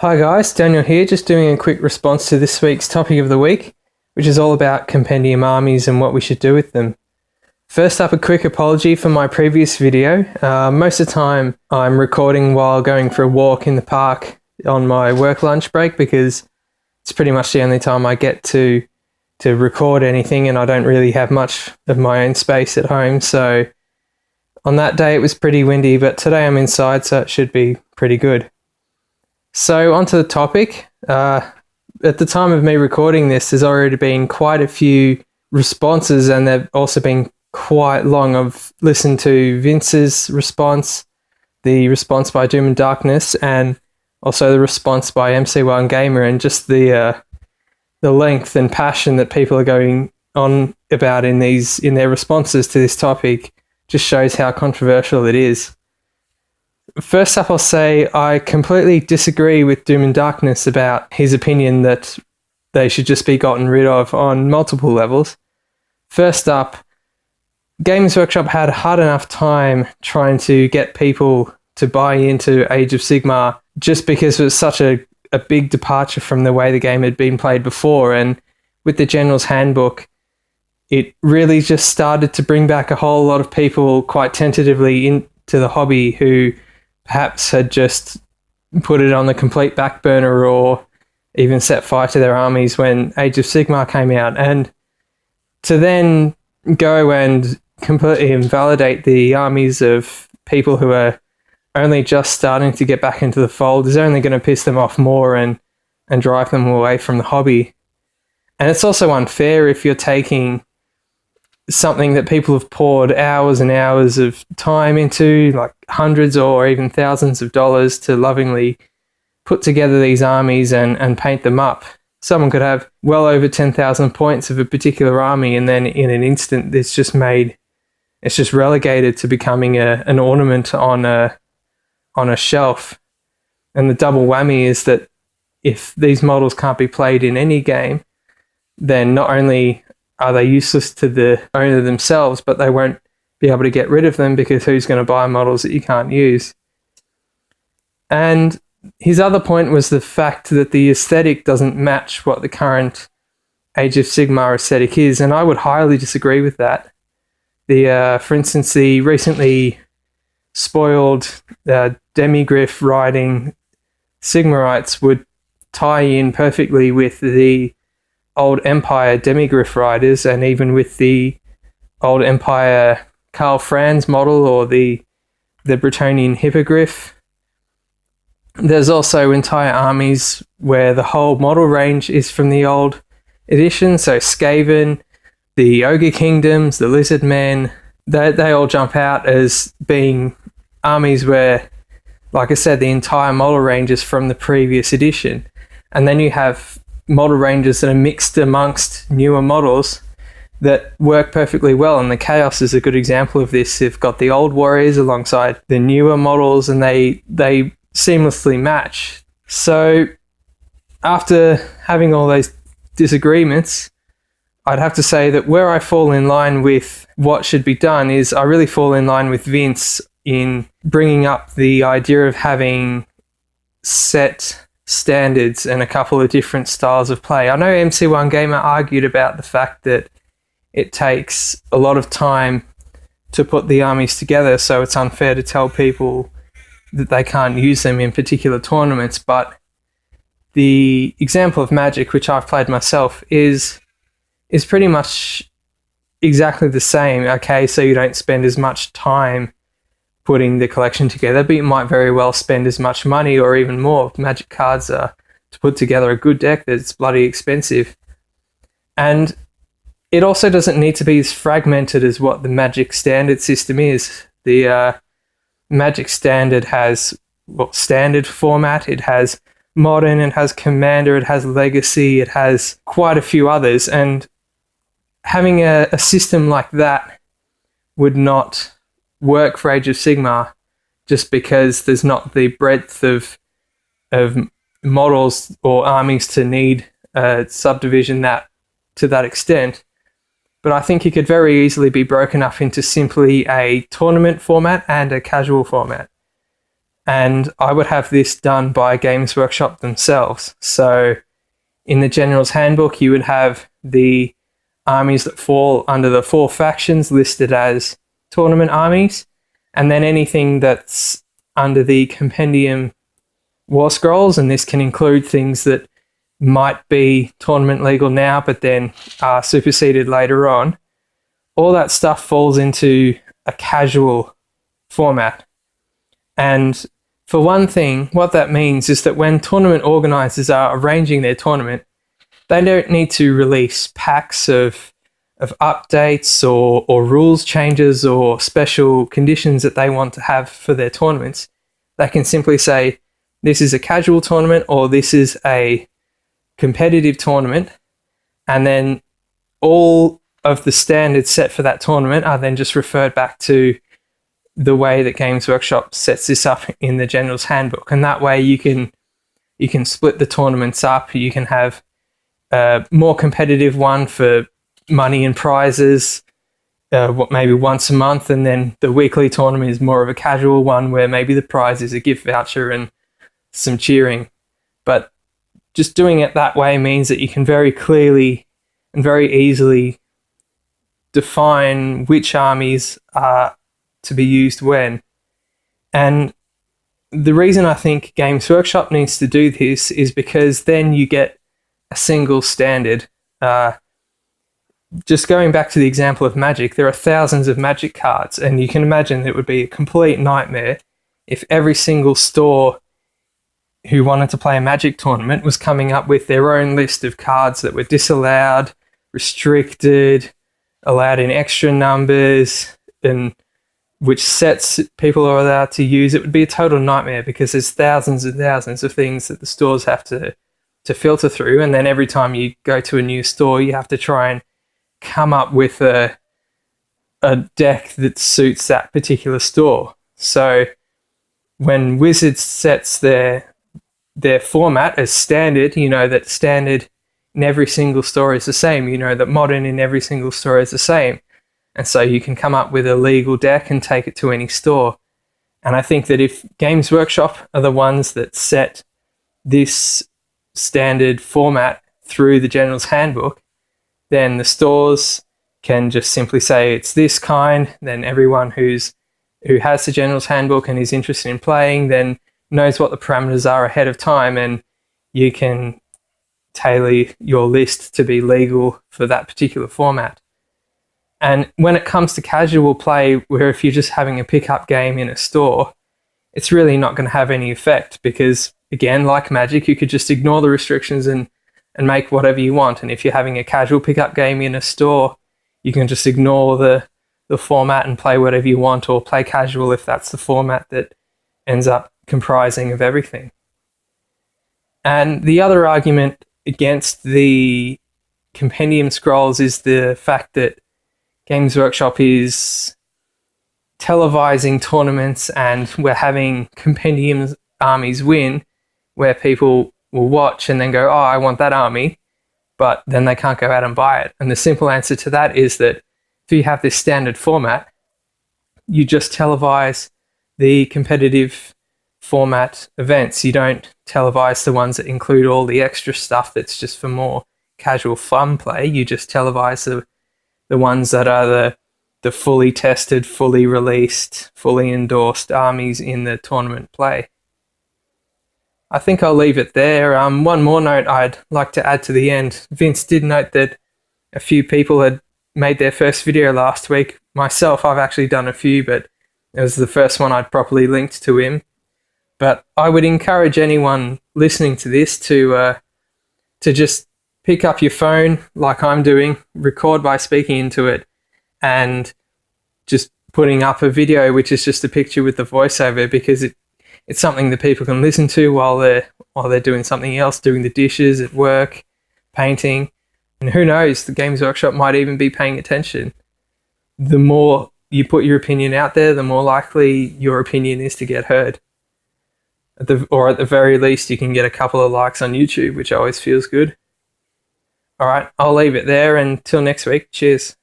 Hi guys, Daniel here, just doing a quick response to this week's topic of the week, which is all about Compendium armies and what we should do with them. First up, a quick apology for my previous video. Most of the time I'm recording while going for a walk in the park on my work lunch break because it's pretty much the only time I get to record anything, and I don't really have much of my own space at home. So on that day it was pretty windy, but today I'm inside, so it should be pretty good. So onto the topic. At the time of me recording this, there's already been quite a few responses, and they've also been quite long. I've listened to Vince's response, the response by Doom and Darkness, and also the response by MC1 Gamer, and just the length and passion that people are going on about in their responses to this topic just shows how controversial it is. First up, I'll say I completely disagree with Doom and Darkness about his opinion that they should just be gotten rid of on multiple levels. First up, Games Workshop had a hard enough time trying to get people to buy into Age of Sigmar just because it was such a big departure from the way the game had been played before, and with the General's Handbook, it really just started to bring back a whole lot of people quite tentatively into the hobby who perhaps had just put it on the complete back burner or even set fire to their armies when Age of Sigmar came out. And to then go and completely invalidate the armies of people who are only just starting to get back into the fold is only going to piss them off more and drive them away from the hobby. And it's also unfair if you're taking something that people have poured hours and hours of time into, like hundreds or even thousands of dollars, to lovingly put together these armies and paint them up. Someone could have well over 10,000 points of a particular army, and then in an instant it's just relegated to becoming an ornament on a shelf. And the double whammy is that if these models can't be played in any game, then not only are they useless to the owner themselves, but they won't be able to get rid of them because who's going to buy models that you can't use? And his other point was the fact that the aesthetic doesn't match what the current Age of Sigmar aesthetic is, and I would highly disagree with that. For instance, the recently spoiled demigryph riding Sigmarites would tie in perfectly with the old Empire demigryph riders, and even with the old Empire Karl Franz model or the Bretonnian hippogriff. There's also entire armies where the whole model range is from the old edition, so Skaven, the Ogre Kingdoms, the Lizard Men, they all jump out as being armies where, like I said, the entire model range is from the previous edition. And then you have model ranges that are mixed amongst newer models that work perfectly well, and the Chaos is a good example of this. They've got the old warriors alongside the newer models, and they seamlessly match. So after having all those disagreements, I'd have to say that where I fall in line with what should be done is I really fall in line with Vince in bringing up the idea of having set standards and a couple of different styles of play. I know MC1 Gamer argued about the fact that it takes a lot of time to put the armies together, so it's unfair to tell people that they can't use them in particular tournaments. But the example of Magic, which I've played myself, is pretty much exactly the same. Okay, so you don't spend as much time putting the collection together, but you might very well spend as much money or even more. Magic cards are to put together a good deck that's bloody expensive. And it also doesn't need to be as fragmented as what the Magic Standard system is. The Magic Standard has standard format, it has modern, it has Commander, it has Legacy, it has quite a few others, and having a system like that would not work for Age of Sigmar just because there's not the breadth of models or armies to need a subdivision that to that extent. But I think it could very easily be broken up into simply a tournament format and a casual format. and I would have this done by Games Workshop themselves. So in the General's Handbook, you would have the armies that fall under the 4 factions listed as tournament armies, and then anything that's under the Compendium warscrolls, and this can include things that might be tournament legal now but then are superseded later on. All that stuff falls into a casual format. And for one thing, what that means is that when tournament organisers are arranging their tournament, they don't need to release packs of updates or rules changes or special conditions that they want to have for their tournaments. They can simply say, this is a casual tournament or this is a competitive tournament, and then all of the standards set for that tournament are then just referred back to the way that Games Workshop sets this up in the General's Handbook. And that way you can split the tournaments up. You can have a more competitive one for money and prizes, maybe once a month, and then the weekly tournament is more of a casual one where maybe the prize is a gift voucher and some cheering. But just doing it that way means that you can very clearly and very easily define which armies are to be used when. And the reason I think Games Workshop needs to do this is because then you get a single standard. Just going back to the example of Magic, there are thousands of Magic cards, and you can imagine it would be a complete nightmare if every single store who wanted to play a Magic tournament was coming up with their own list of cards that were disallowed, restricted, allowed in extra numbers, and which sets people are allowed to use. It would be a total nightmare because there's thousands and thousands of things that the stores have to filter through, and then every time you go to a new store, you have to try and come up with a deck that suits that particular store. So when Wizards sets their format as standard, you know that standard in every single store is the same. You know that modern in every single store is the same. And so you can come up with a legal deck and take it to any store. And I think that if Games Workshop are the ones that set this standard format through the General's Handbook, then the stores can just simply say it's this kind. Then everyone who has the General's Handbook and is interested in playing then knows what the parameters are ahead of time, and you can tailor your list to be legal for that particular format. And when it comes to casual play, where if you're just having a pickup game in a store, it's really not going to have any effect because, again, like Magic, you could just ignore the restrictions and make whatever you want. And if you're having a casual pickup game in a store, you can just ignore the format and play whatever you want, or play casual if that's the format that ends up comprising of everything. And the other argument against the Compendium scrolls is the fact that Games Workshop is televising tournaments, and we're having Compendium armies win, where people will watch and then go, oh, I want that army, but then they can't go out and buy it. And the simple answer to that is that if you have this standard format, you just televise the competitive format events. You don't televise the ones that include all the extra stuff that's just for more casual fun play. You just televise the ones that are the fully tested, fully released, fully endorsed armies in the tournament play. I think I'll leave it there. One more note I'd like to add to the end. Vince did note that a few people had made their first video last week. Myself, I've actually done a few, but it was the first one I'd properly linked to him. But I would encourage anyone listening to this to just pick up your phone like I'm doing, record by speaking into it, and just putting up a video which is just a picture with the voiceover, because it's something that people can listen to while they're doing something else, doing the dishes, at work, painting. And who knows, the Games Workshop might even be paying attention. The more you put your opinion out there, the more likely your opinion is to get heard. Or at the very least, you can get a couple of likes on YouTube, which always feels good. All right, I'll leave it there. Until next week, cheers.